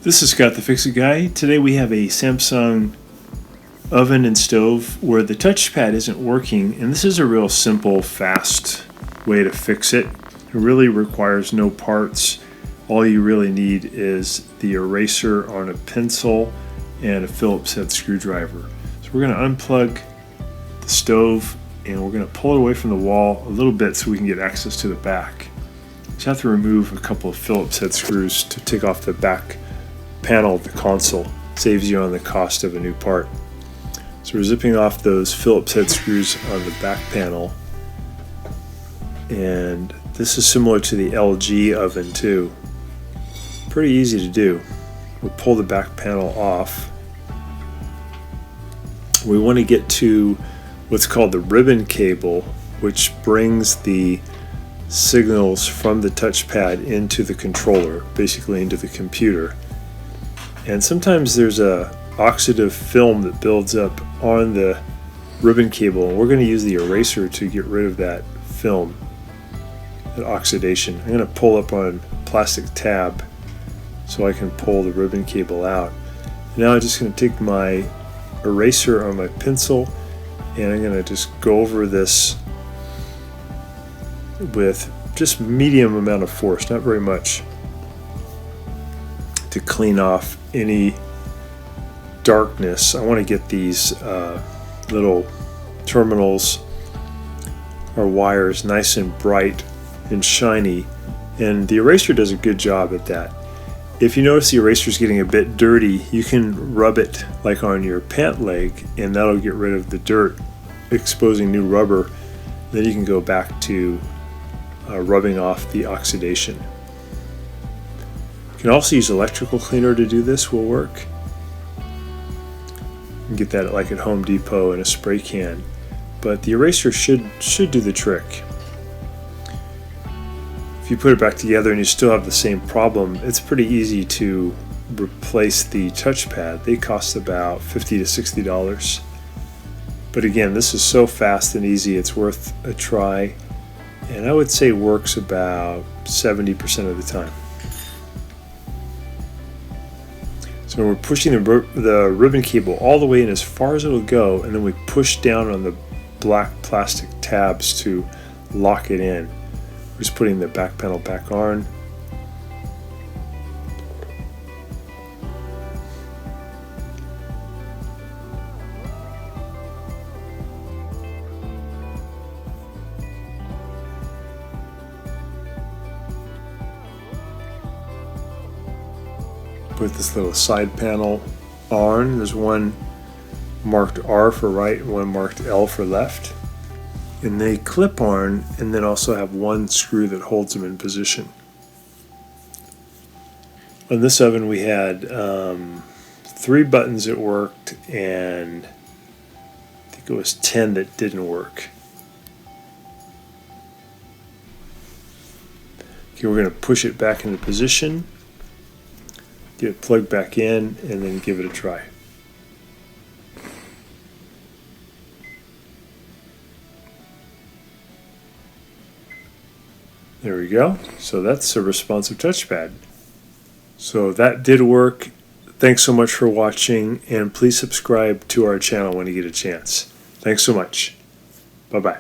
This is Scott the Fix-It Guy. Today we have a Samsung oven and stove where the touchpad isn't working, and this is a real simple, fast way to fix it. It really requires no parts. All you really need is the eraser on a pencil and a Phillips head screwdriver. So we're going to unplug the stove and we're going to pull it away from the wall a little bit so we can get access to the back. Just have to remove a couple of Phillips head screws to take off the back panel of the console. Saves you on the cost of a new part. So we're zipping off those Phillips head screws on the back panel, and this is similar to the LG oven too. Pretty easy to do. We'll pull the back panel off. We want to get to what's called the ribbon cable, which brings the signals from the touchpad into the controller, basically into the computer. And sometimes there's a oxidative film that builds up on the ribbon cable, and we're going to use the eraser to get rid of that film, that oxidation. I'm going to pull up on a plastic tab so I can pull the ribbon cable out. Now I'm just going to take my eraser on my pencil and I'm going to just go over this with just medium amount of force, not very much, to clean off any darkness. I want to get these little terminals or wires nice and bright and shiny, and the eraser does a good job at that. If you notice the eraser is getting a bit dirty, you can rub it like on your pant leg and that'll get rid of the dirt, exposing new rubber. Then you can go back to rubbing off the oxidation. You can also use electrical cleaner to do this, will work. You can get that like at Home Depot in a spray can, but the eraser should do the trick. If you put it back together and you still have the same problem, it's pretty easy to replace the touchpad. They cost about $50 to $60. But again, this is so fast and easy, it's worth a try, and I would say works about 70% of the time. So we're pushing the ribbon cable all the way in as far as it'll go, and then we push down on the black plastic tabs to lock it in. We're just putting the back panel back on. Put this little side panel on. There's one marked R for right and one marked L for left. And they clip on and then also have one screw that holds them in position. On this oven we had 3 buttons that worked, and I think it was 10 that didn't work. Okay, we're going to push it back into position. Get it plugged back in and then give it a try. There we go. So that's a responsive touchpad. So that did work. Thanks so much for watching, and please subscribe to our channel when you get a chance. Thanks so much. Bye-bye.